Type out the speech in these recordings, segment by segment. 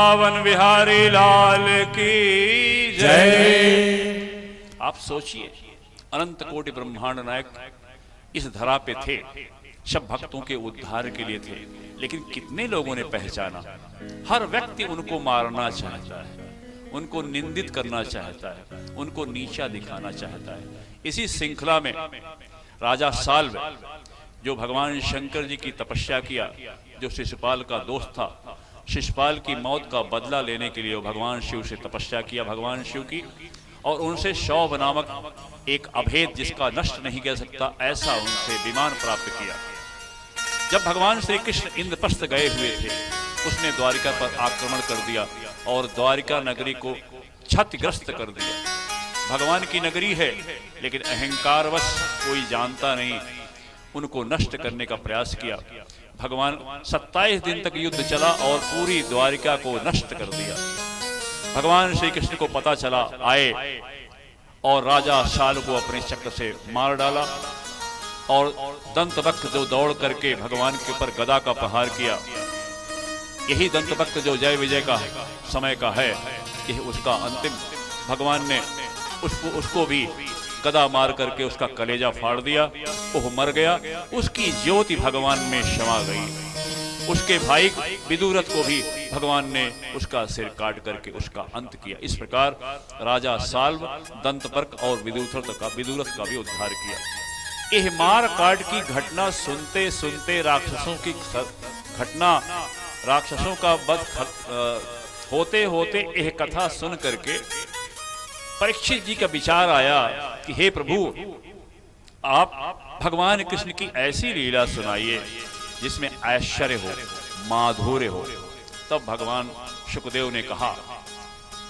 पावन बिहारी लाल की जय। आप सोचिए, अनंत कोटि ब्रह्मांड नायक इस धरा पे थे, सब भक्तों के उद्धार के लिए थे, लेकिन कितने लोगों ने पहचाना? हर व्यक्ति उनको मारना चाहता है, उनको निंदित करना चाहता है, उनको नीचा दिखाना चाहता है। इसी श्रृंखला में राजा साल्व, जो भगवान शंकर जी की तपस्या किया, जो शिशुपाल का दोस्त था, शिशुपाल की मौत का बदला लेने के लिए भगवान शिव से तपस्या किया, भगवान शिव की, और उनसे शौभ नामक एक अभेद जिसका नष्ट नहीं कर सकता ऐसा उनसे विमान प्राप्त किया। जब भगवान श्री कृष्ण इंद्रप्रस्थ गए हुए थे, उसने द्वारिका पर आक्रमण कर दिया और द्वारिका नगरी को क्षतिग्रस्त कर दिया। भगवान की नगरी है, लेकिन अहंकारवश कोई जानता नहीं, उनको नष्ट करने का प्रयास किया। भगवान 27 दिन तक युद्ध चला और पूरी द्वारिका को नष्ट कर दिया। भगवान श्री कृष्ण को पता चला, आए और राजा शाल को अपने चक्र से मार डाला, और दंतवक्त जो दौड़ करके भगवान के ऊपर गदा का प्रहार किया, यही दंतवक्त जो जय विजय का समय का है, यह उसका अंतिम, भगवान ने उसको भी गदा मार करके उसका कलेजा फाड़ दिया, वो मर गया। उसकी ज्योति भगवान में समा गई। उसके भाई विदुरथ को भी भगवान ने उसका सिर काट करके उसका अंत किया। इस प्रकार राजा साल्व, दंतवर्क और विदुरथ का भी उद्धार किया। यह मार काट की घटना सुनते सुनते राक्षसों की घटना, राक्षसों का वध होते होते यह कथा सुन करके परीक्षित जी का विचार आया कि हे प्रभु, आप भगवान कृष्ण की ऐसी लीला सुनाइए जिसमें ऐश्वर्य हो, माधुर्य हो। तब भगवान शुकदेव ने कहा,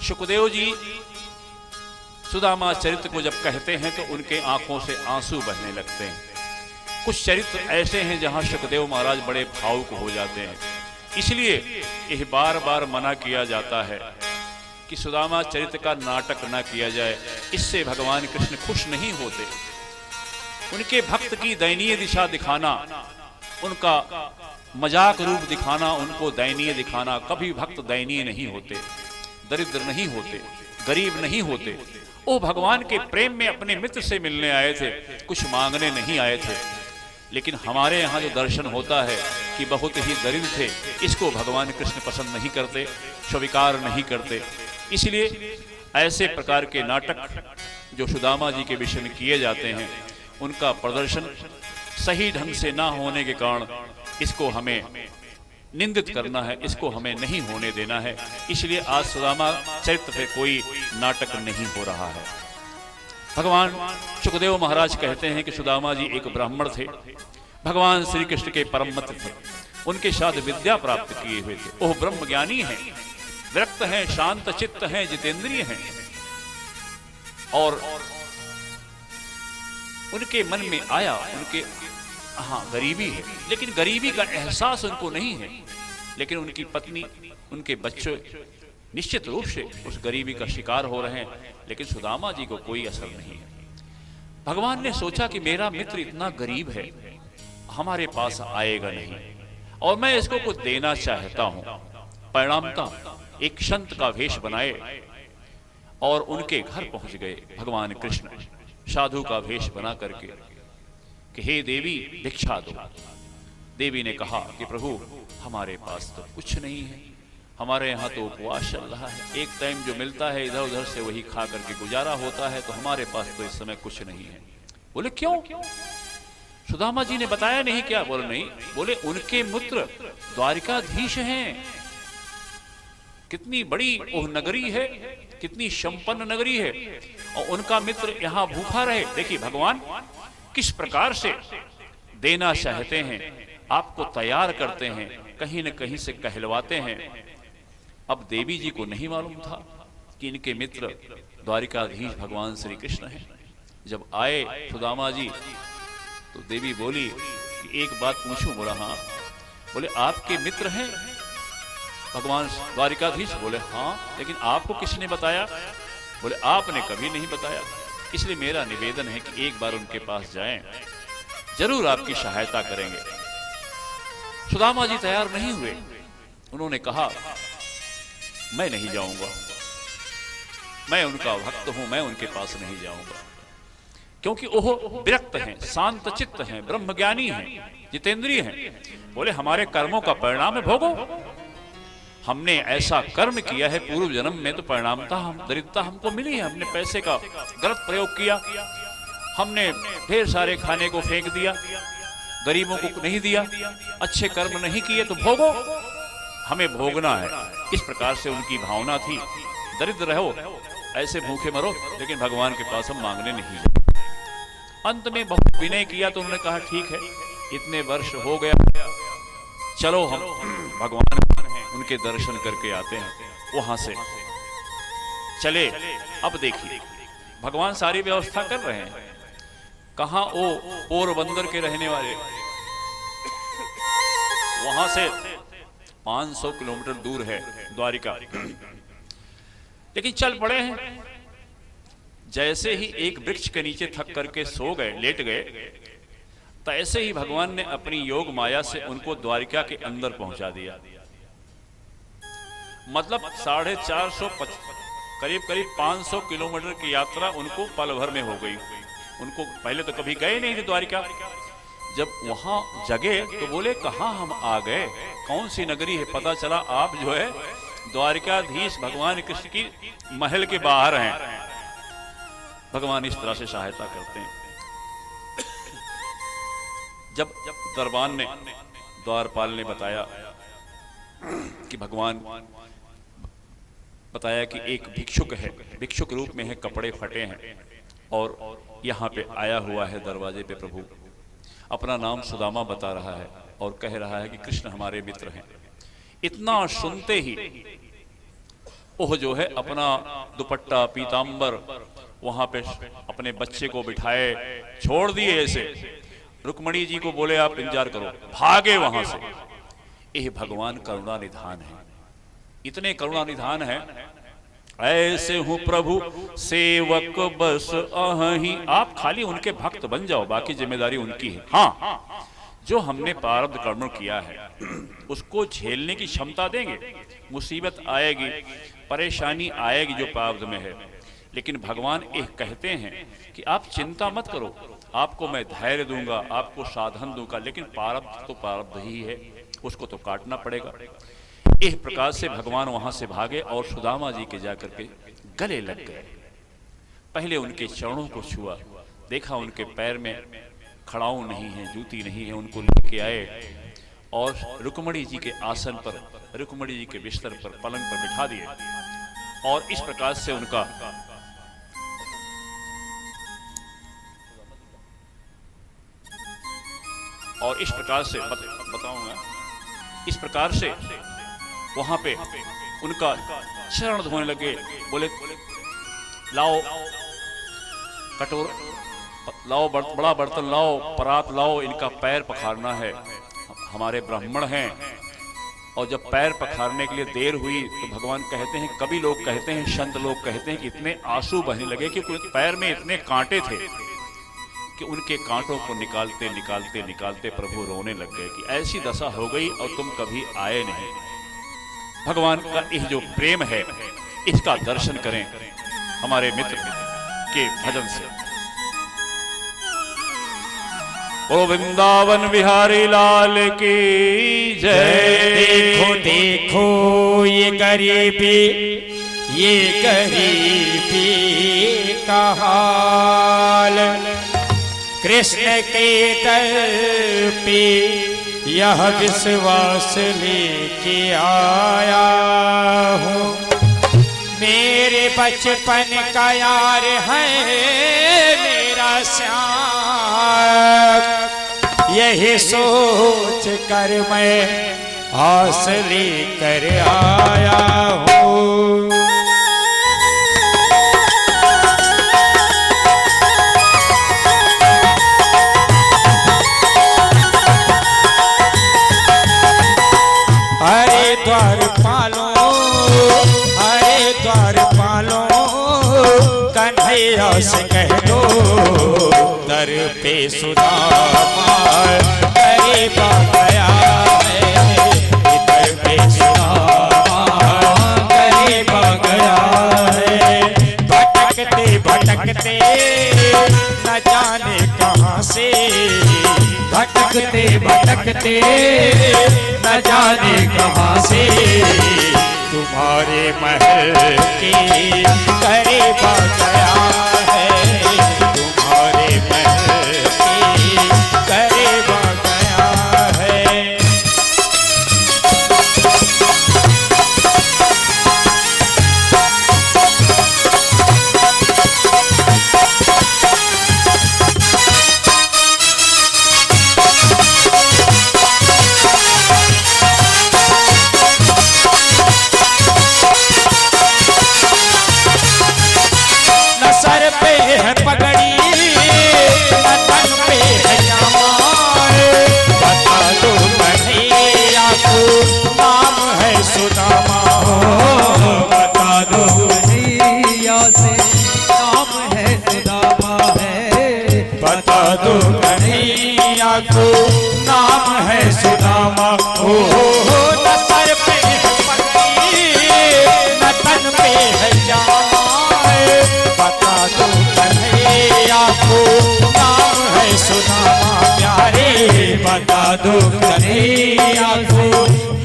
शुकदेव जी सुदामा चरित्र को जब कहते हैं तो उनके आंखों से आंसू बहने लगते हैं। कुछ चरित्र ऐसे हैं जहां शुकदेव महाराज बड़े भावुक हो जाते हैं, इसलिए यह बार बार मना किया जाता है कि सुदामा चरित्र का नाटक न किया जाए। इससे भगवान कृष्ण खुश नहीं होते। उनके भक्त की दयनीय दिशा दिखाना, उनका मजाक रूप दिखाना, उनको दयनीय दिखाना, कभी भक्त दयनीय नहीं होते, दरिद्र नहीं होते, गरीब नहीं होते। वो भगवान के प्रेम में अपने मित्र से मिलने आए थे, कुछ मांगने नहीं आए थे। लेकिन हमारे यहाँ जो दर्शन होता है कि बहुत ही दरिद्र थे, इसको भगवान कृष्ण पसंद नहीं करते, स्वीकार नहीं करते। इसलिए ऐसे प्रकार के नाटक जो सुदामा जी के विषय में किए जाते हैं, उनका प्रदर्शन सही ढंग से ना होने के कारण इसको हमें निंदित करना है, इसको हमें नहीं होने देना है। इसलिए आज सुदामा चरित्र पे कोई नाटक नहीं हो रहा है। भगवान शुकदेव महाराज कहते हैं कि सुदामा जी एक ब्राह्मण थे, भगवान श्री कृष्ण के परम मित्र थे, उनके साथ विद्या प्राप्त किए हुए थे। वो ब्रह्मज्ञानी हैं, विरक्त हैं, शांत चित्त हैं, जितेंद्रिय हैं, और उनके मन में आया, उनके गरीबी है, लेकिन गरीबी का एहसास उनको नहीं है। लेकिन उनकी पत्नी, उनके बच्चे निश्चित रूप से उस गरीबी का शिकार हो रहे हैं, लेकिन सुदामा जी को कोई असर नहीं है। भगवान ने सोचा कि मेरा मित्र इतना गरीब है, हमारे पास आएगा नहीं, और मैं इसको कुछ देना चाहता हूं। परिणामतः एक संत का वेश बनाए और उनके घर पहुंच गए भगवान कृष्ण, साधु का वेश बना करके कि हे देवी भिक्षा दो। देवी ने कहा कि प्रभु हमारे पास तो कुछ नहीं है, हमारे यहाँ तो उपवास चल रहा है, एक टाइम जो मिलता है इधर उधर से वही खा करके गुजारा होता है, तो हमारे पास तो इस समय कुछ नहीं है। बोले क्यों? सुदामा जी ने बताया नहीं क्या? बोले नहीं। बोले उनके मित्र द्वारिकाधीश हैं, कितनी बड़ी वह नगरी है, कितनी संपन्न नगरी है, और उनका मित्र यहाँ भूखा रहे। देखिए भगवान किस प्रकार से देना चाहते हैं, आपको तैयार करते हैं, कहीं न कहीं से कहलवाते हैं। अब देवी जी को नहीं मालूम था कि इनके मित्र द्वारिकाधीश भगवान श्री कृष्ण हैं। जब आए सुदामा जी तो देवी बोली कि एक बात पूछूं? बोला हाँ। बोले आपके मित्र हैं भगवान द्वारिकाधीश? बोले हाँ। लेकिन आपको किसने बताया? बोले आपने कभी नहीं बताया। इसलिए मेरा निवेदन है कि एक बार उनके पास जाएं, जरूर आपकी सहायता करेंगे। सुदामा जी तैयार नहीं हुए। उन्होंने कहा मैं नहीं जाऊंगा, मैं उनका भक्त हूं, मैं उनके पास नहीं जाऊंगा, क्योंकि वो विरक्त हैं, शांत चित्त हैं, ब्रह्मज्ञानी हैं, जितेंद्रिय हैं। बोले हमारे कर्मों का परिणाम है, भोगो। हमने ऐसा कर्म किया है पूर्व जन्म में, तो परिणामतः हम दरिद्रता हमको मिली है। हमने पैसे का गलत प्रयोग किया, हमने ढेर सारे खाने को फेंक दिया, गरीबों को नहीं दिया, अच्छे कर्म नहीं किए, तो भोगो, हमें भोगना है। इस प्रकार से उनकी भावना थी, दरिद्र रहो, ऐसे भूखे मरो, लेकिन भगवान के पास हम मांगने नहीं जाए। अंत में बहुत विनय किया तो उन्होंने कहा ठीक है, इतने वर्ष हो गया, चलो हम भगवान उनके दर्शन करके आते हैं। वहां से चले। अब देखिए भगवान सारी व्यवस्था कर रहे हैं। कहां वो पोरबंदर के रहने वाले, वहां से 500 किलोमीटर दूर है द्वारिका, लेकिन चल पड़े हैं। जैसे ही एक वृक्ष के नीचे थक करके सो गए, लेट गए, तैसे ही भगवान ने अपनी योग माया से उनको द्वारिका के अंदर पहुंचा दिया। मतलब 450 करीब 500 किलोमीटर की यात्रा उनको पल भर में हो गई। उनको पहले तो कभी गए नहीं थे द्वारिका। जब वहां जगे तो बोले कहां हम आ गए, कौन सी नगरी है। पता चला आप जो है द्वारिकाधीश भगवान कृष्ण की महल के बाहर हैं। भगवान इस तरह से सहायता करते हैं। जब दरबान ने, द्वारपाल ने बताया कि भगवान बताया कि एक भिक्षुक है, भिक्षुक रूप में है, कपड़े फटे हैं और यहाँ पे आया हुआ है दरवाजे पे प्रभु, अपना नाम सुदामा बता रहा है और कह रहा है कि कृष्ण हमारे मित्र हैं। इतना सुनते ही वो जो है अपना दुपट्टा पीतांबर वहां पे अपने बच्चे को बिठाए छोड़ दिए। ऐसे रुक्मणी जी को बोले आप इंतजार करो, भागे वहां से। यह भगवान करुणा निधान है, इतने करुणा निधान है। ऐसे हूं प्रभु सेवक बस अहि, आप खाली उनके भक्त बन जाओ, बाकी जिम्मेदारी उनकी है। हाँ, जो हमने प्रारब्ध कर्म किया है उसको झेलने की क्षमता देंगे। मुसीबत आएगी, परेशानी आएगी जो प्रारब्ध में है, लेकिन भगवान एक कहते हैं कि आप चिंता मत करो, आपको मैं धैर्य दूंगा, आपको साधन दूंगा, लेकिन प्रारब्ध तो प्रारब्ध ही है, उसको तो काटना पड़ेगा। इस प्रकार से भगवान वहां से भागे और सुदामा जी के जाकर के गले लग गए। पहले उनके चरणों को छुआ, देखा उनके पैर में खड़ाऊ नहीं है, जूती नहीं है, उनको लेके आए और रुक्मणी जी के आसन पर, रुक्मणी जी के बिस्तर पर, पलंग पर बिठा दिए और इस प्रकार से उनका और इस प्रकार से बताऊंगा, इस प्रकार से वहां पे उनका चरण धोने लगे। बोले लाओ कटोर लाओ, बड़ा बर्तन लाओ, परात लाओ, इनका पैर पखारना है, हमारे ब्राह्मण हैं। और जब पैर पखारने के लिए देर हुई तो भगवान कहते हैं, कभी लोग कहते हैं, संत लोग कहते हैं कि इतने आंसू बहने लगे कि पैर में इतने कांटे थे कि उनके कांटों को निकालते निकालते निकालते प्रभु रोने लग गए कि ऐसी दशा हो गई और तुम कभी आए नहीं। भगवान का यह जो प्रेम है इसका दर्शन करें हमारे मित्र के भजन से। ओ वृंदावन बिहारी लाल की जय। देखो देखो ये गरीबी का हाल, कृष्ण के दर पे यह विश्वास लेके आया हूँ। मेरे बचपन का यार है मेरा श्याम, यही सोच कर मैं आस लेकर आया हूँ। हरे द्वार पालो कन्हैया से कह दो, दर पे सुदामा गरीब गया है, दर पे सुदामा गरीब भटकते न जाने कहाँ से, भटकते भटकते न जाने कहाँ से, तुम्हारे महल के करीब आ गया है, तुम्हारे महल के करीब आ गया है। सर पे है पगड़ी न तन पे है जामा, बता दो कन्हैया को नाम है सुदामा, बता दो कन्हैया से नाम है सुदामा है, बता दो कन्हैया को नाम है सुदामा। ओ न सर पे है पगड़ी न तन पे है जामा, बता दो कन्हैया को नाम है सुदामा प्यारे, बता दो कन्हैया को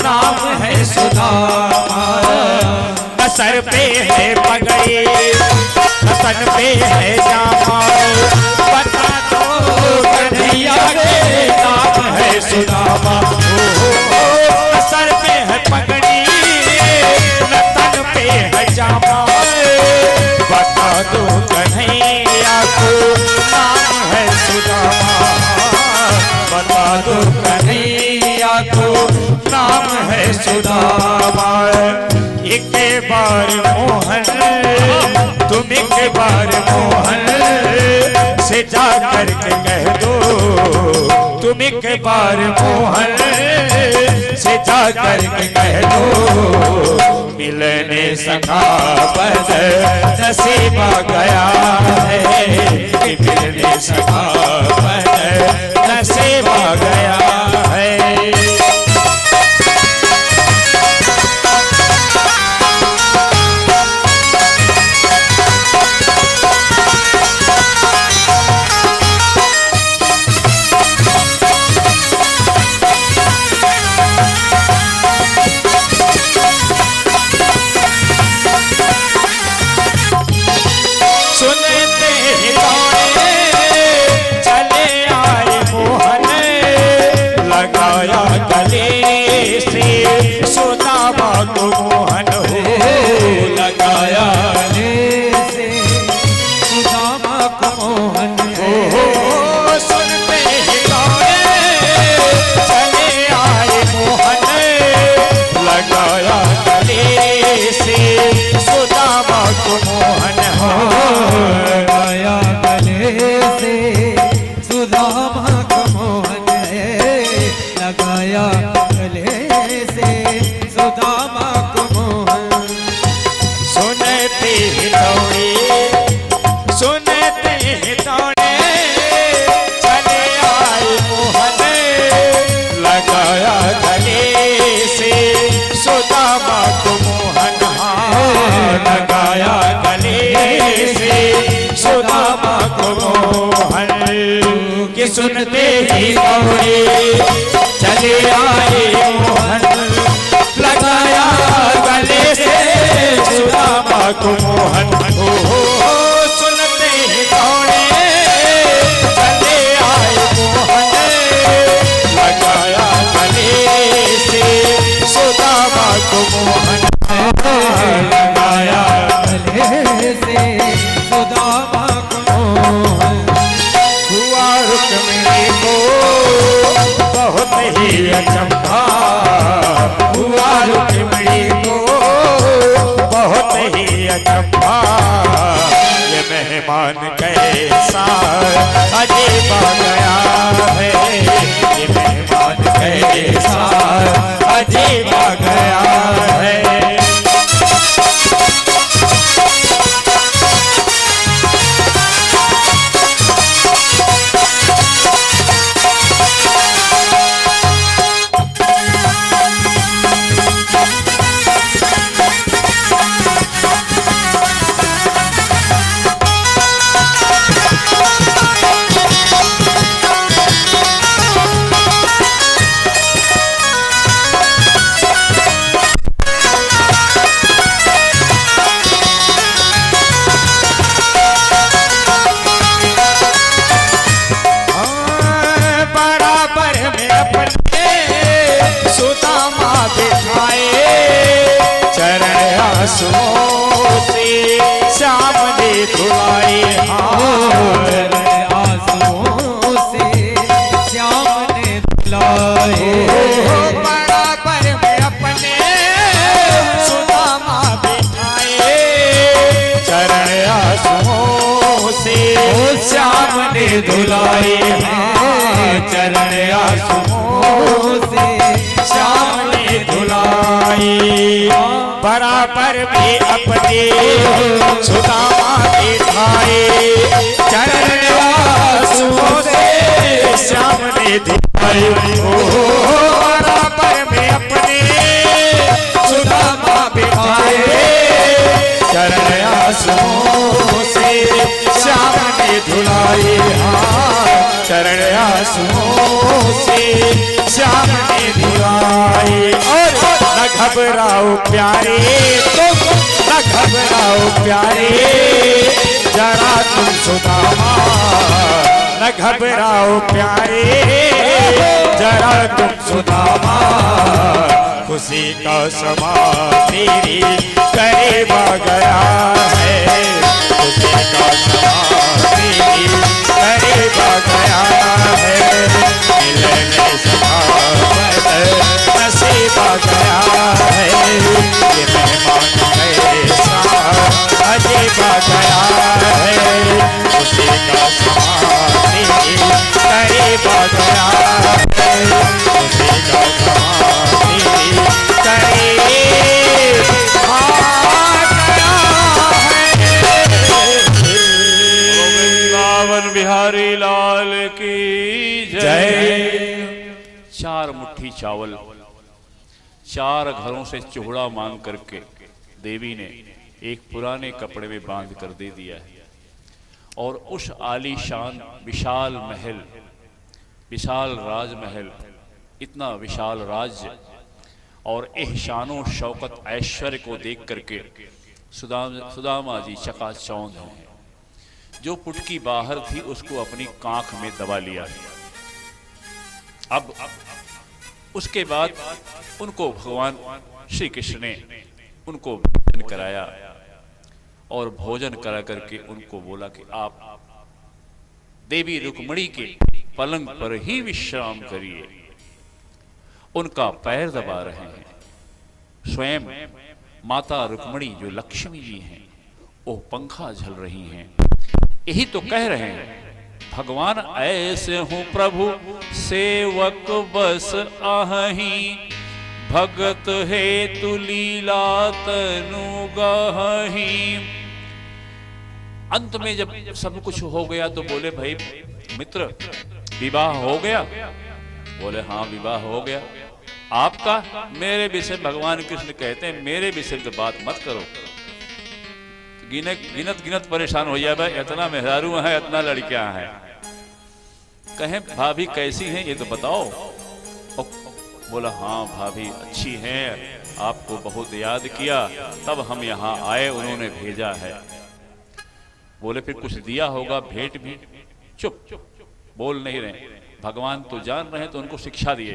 नाम है सुदामा। न सर पे है पगड़ी न तन पे है जामा, बता दो कन्हैया के नाम है सुदामा। न सर पे है पगड़ी न तन पे है जामा, बता दो कन्हैया को नाम है सुदामा, बता दो कन्हैया को नाम है सुदामा। एक बार मोहन तुम एक बार मोहन से जा कर के कह दो, तुम एक बार मोहन से जा कर के कह दो, मिलने सखा बद नसीब आ गया है, मिलने सखा बद नसीब आ गया है। सुनते ही दौड़े चले आए मोहन, लगाया गले से सुदामा को मोहन हो, लगाया गले से सुदामा को मोहन हो। सुनते ही दौड़े चले आए मोहन, लगाया गले से सुदामा को मोहन हो, लगाया गले से सुदामा को मोहन है, लगाया गले से सुदामा को मोहन। सुनते ही दौड़े सुनते ही दौड़े चले आए मोहन, लगाया गले से सुदामा को मोहन, हाँ लगाया गले से सुदामा को मोहन। कि सुनते ही दौड़े चले आए मोहन, लगाया गले से सुदामा को मोहन हो। सुनते ही दौड़े चले आए मोहन, लगाया गले से सुदामा को मोहन, लगाया गले से सुदामा को मोहन। हुआ रुक्मिणी को बहुत ही अचंभा, हुआ रुक्मिणी को बहुत ही अचंभा, ये मेहमान कैसा अजीब आ गया है, ये मेहमान कैसा अजीब आ गया है। आंसुओं से श्याम ने धुलाए हाथ। चरण आंसुओं से श्याम ने धुलाए। बड़ा पर में अपने सुदामा बिठाए। चरण आंसुओं से श्याम ने धुलाए हाथ। चरण आंसुओं से श्याम ने धुलाए। बराबर में अपने सुदामा बिठाए। चरण आंसुओं से श्याम ने धुलाए। बराबर में अपने सुदामा बिठाए। चरण आंसुओं से श्याम ने धुलाए हाथ। चरण आंसुओं से श्याम ने धुलाए। और न घबराओ प्यारे तुम, न घबराओ प्यारे जरा तुम सुदामा। न घबराओ प्यारे जरा तुम सुदामा। खुशी का समा तेरी करीबा गया है। खुशी का समा तेरी करीबा गया है। मिलने समा नसीबा गया है। ये मेहमान कैसा अजीबा गया है। खुशी का समा तेरी करीबा गया है। खुशी का समा तेरी करीबा गया है। वृंदावन बिहारी लाल की जय। 4 मुट्ठी चावल 4 घरों से चूड़ा मांग करके देवी ने एक पुराने कपड़े में बांध कर दे दिया है। और उस आलीशान विशाल महल, विशाल राजमहल, इतना विशाल राज्य और एहसानो शौकत ऐश्वर्य को देख करके सुदामा जी चकाचौंध हैं। जो पुटकी बाहर थी उसको अपनी कांख में दबा लिया। अब उसके बाद उनको भगवान श्री कृष्ण ने उनको भोजन कराया और भोजन करा करके उनको बोला कि आप देवी रुक्मिणी के पलंग पर ही विश्राम करिए। उनका पैर दबा रहे हैं। स्वयं माता रुक्मिणी जो लक्ष्मी जी हैं वो पंखा झल रही हैं। यही तो कह रहे हैं भगवान ऐसे हूँ प्रभु सेवक बस आहही। भगत है तु लीला तनु गहही। अंत में जब सब कुछ हो गया तो बोले भाई मित्र विवाह हो गया? बोले हाँ विवाह हो गया। आपका? मेरे विषय भगवान कृष्ण कहते हैं मेरे विषय तो बात मत करो। गिनत परेशान हो जाए भाई इतना मेहरारू है इतना लड़कियां हैं। कहें भाभी कैसी हैं ये तो बताओ। बोला हाँ भाभी अच्छी हैं, आपको बहुत याद किया तब हम यहाँ आए, उन्होंने भेजा है। बोले फिर कुछ दिया होगा भेंट भी? चुप बोल नहीं रहे। भगवान तो जान रहे हैं तो उनको शिक्षा दिए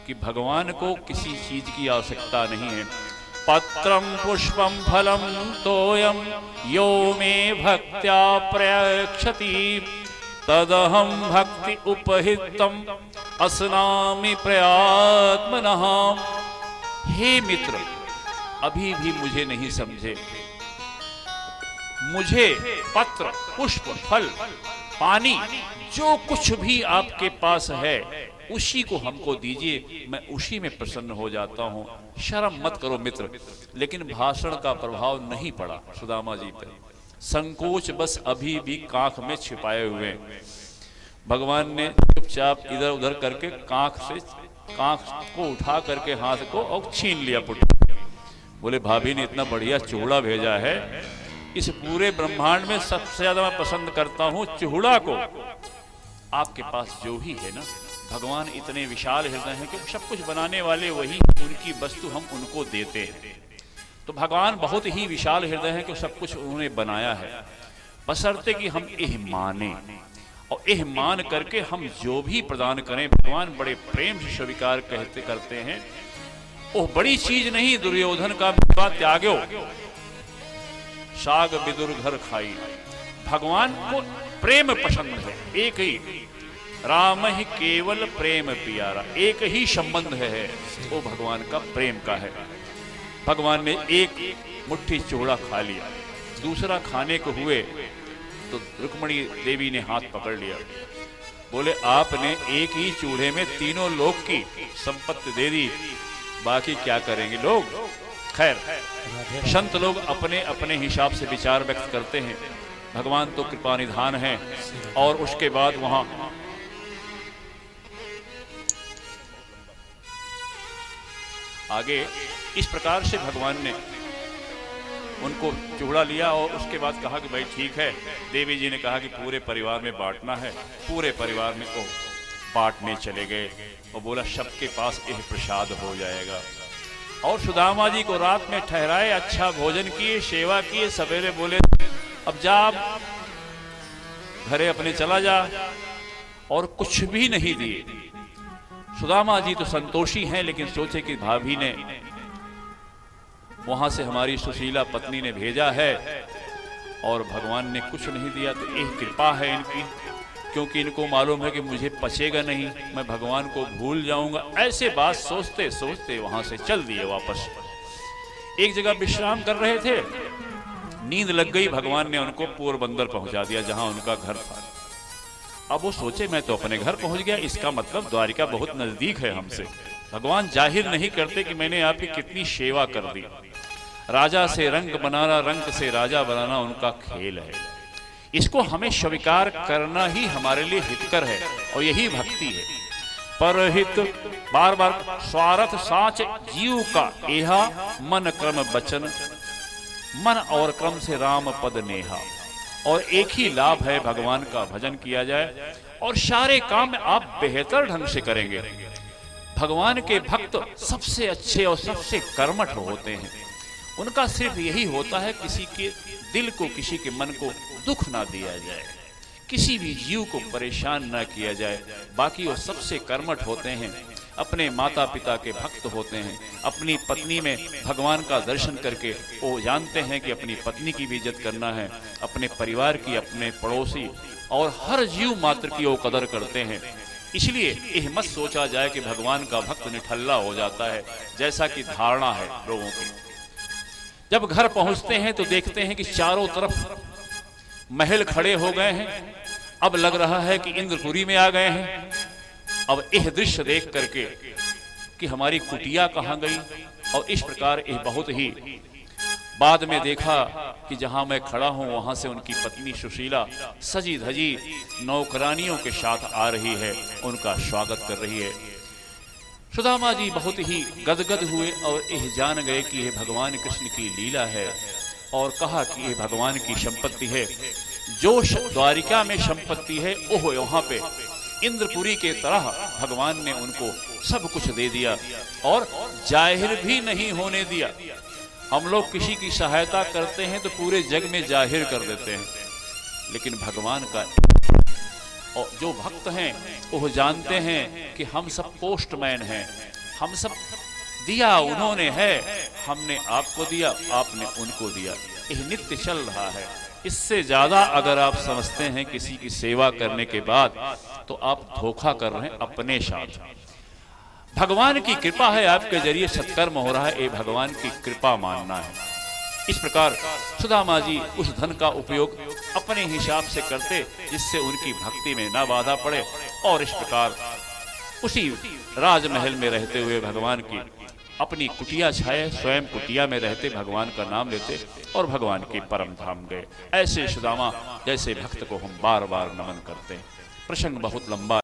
कि भगवान को किसी चीज की आवश्यकता नहीं है। पत्रम पुष्पम फलम तोयम यो मे भक्त्या प्रयक्षति तदहम भक्ति उपहितम असनामि प्रयात्मनः। हे मित्र अभी भी मुझे नहीं समझे। मुझे पत्र पुष्प फल पानी जो कुछ भी आपके पास है उसी को हमको दीजिए, मैं उसी में प्रसन्न हो जाता हूँ। शर्म मत करो मित्र। लेकिन भाषण का प्रभाव नहीं पड़ा सुदामा जी पर। संकोच बस अभी भी कांख में छिपाए हुए। भगवान ने चुपचाप इधर उधर करके कांख को उठा करके हाथ को और छीन लिया पुट। बोले भाभी ने इतना बढ़िया चूड़ा भेजा है, इस पूरे ब्रह्मांड में सबसे ज्यादा मैं पसंद करता हूँ चूड़ा को। आपके पास जो भी है ना, भगवान इतने विशाल हृदय हैं कि सब कुछ बनाने वाले वही, उनकी वस्तु हम उनको देते हैं। तो भगवान बहुत ही विशाल हृदय हैं कि सब कुछ उन्होंने बनाया है, बशर्ते कि हम एह माने और एह मान करके हम जो भी प्रदान करें भगवान बड़े प्रेम से स्वीकार करते हैं। वो बड़ी चीज नहीं दुर्योधन का मेवा त्याग्यो, साग विदुर घर खाई। भगवान को प्रेम पसंद है, एक ही राम ही केवल प्रेम प्यारा, एक ही संबंध है वो भगवान का प्रेम का है। भगवान ने एक मुट्ठी चूड़ा खा लिया, दूसरा खाने को हुए तो रुक्मणी देवी ने हाथ पकड़ लिया, बोले आपने एक ही चूल्हे में तीनों लोक की संपत्ति दे दी, बाकी क्या करेंगे लोग। खैर, संत लोग अपने अपने हिसाब से विचार व्यक्त करते हैं, भगवान तो कृपा निधान है। और उसके बाद वहां आगे इस प्रकार से भगवान ने उनको चूड़ा लिया और उसके बाद कहा कि भाई ठीक है। देवी जी ने कहा कि पूरे परिवार में बांटना है, पूरे परिवार में को बांटने चले गए और बोला सबके पास यह प्रसाद हो जाएगा। और सुदामा जी को रात में ठहराए, अच्छा भोजन किए, सेवा किए, सवेरे बोले अब जा घरे अपने चला जा, और कुछ भी नहीं दिए। सुदामा जी तो संतोषी हैं, लेकिन सोचे कि भाभी ने वहां से हमारी सुशीला पत्नी ने भेजा है और भगवान ने कुछ नहीं दिया, तो एक कृपा है इनकी, क्योंकि इनको मालूम है कि मुझे पचेगा नहीं, मैं भगवान को भूल जाऊंगा। ऐसे बात सोचते सोचते वहां से चल दिए वापस। एक जगह विश्राम कर रहे थे, नींद लग गई, भगवान ने उनको पोरबंदर पहुंचा दिया जहां उनका घर था। अब वो सोचे मैं तो अपने घर पहुंच गया, इसका मतलब द्वारिका बहुत नजदीक है हमसे। भगवान जाहिर नहीं करते कि मैंने आपकी कितनी सेवा कर दी। राजा से रंग बनाना, रंग से राजा बनाना उनका खेल है। इसको हमें स्वीकार करना ही हमारे लिए हितकर है और यही भक्ति है। परहित बार बार स्वार्थ साच जीव का एहा, मन क्रम बचन, मन और क्रम से राम पद नेहा। और एक ही लाभ है, भगवान का भजन किया जाए और सारे काम आप बेहतर ढंग से करेंगे। भगवान के भक्त सबसे अच्छे और सबसे कर्मठ होते हैं। उनका सिर्फ यही होता है किसी के दिल को, किसी के मन को दुख ना दिया जाए, किसी भी जीव को परेशान ना किया जाए। बाकी वो सबसे कर्मठ होते हैं, अपने माता पिता के भक्त होते हैं। अपनी पत्नी में भगवान का दर्शन करके वो जानते हैं कि अपनी पत्नी की भी इज्जत करना है, अपने परिवार की, अपने पड़ोसी और हर जीव मात्र की वो कदर करते हैं। इसलिए यह मत सोचा जाए कि भगवान का भक्त निठल्ला हो जाता है, जैसा कि धारणा है लोगों की। जब घर पहुंचते हैं तो देखते हैं कि चारों तरफ महल खड़े हो गए हैं, अब लग रहा है कि इंद्रपुरी में आ गए हैं। अब यह दृश्य देख करके कि हमारी कुटिया कहाँ गई, और इस प्रकार यह बहुत ही बाद में देखा कि जहां मैं खड़ा हूं वहां से उनकी पत्नी सुशीला सजी धजी नौकरानियों के साथ आ रही है, उनका स्वागत कर रही है। सुदामा जी बहुत ही गदगद हुए और यह जान गए कि यह भगवान कृष्ण की लीला है, और कहा कि यह भगवान की संपत्ति है। जो द्वारिका में संपत्ति है वो यहाँ पे इंद्रपुरी के तरह भगवान ने उनको सब कुछ दे दिया और जाहिर भी नहीं होने दिया। हम लोग किसी की सहायता करते हैं तो पूरे जग में जाहिर कर देते हैं, लेकिन भगवान का और जो भक्त हैं वो जानते हैं कि हम सब पोस्टमैन हैं, हम सब दिया उन्होंने है, हमने आपको दिया, आपने उनको दिया, यह नित्य चल रहा है। इससे ज्यादा अगर आप समझते हैं किसी की सेवा करने के बाद, तो आप धोखा कर रहे हैं अपने साथ। भगवान की कृपा है, आपके जरिए सत्कर्म हो रहा है, ये भगवान की कृपा मानना है। इस प्रकार सुदामा जी उस धन का उपयोग अपने हिसाब से करते जिससे उनकी भक्ति में ना बाधा पड़े, और इस प्रकार उसी राजमहल में रहते हुए भगवान की अपनी कुटिया छाए, स्वयं कुटिया में रहते भगवान का नाम लेते और भगवान के परम धाम गए। ऐसे सुदामा जैसे भक्त को हम बार बार नमन करते हैं। प्रसंग बहुत लंबा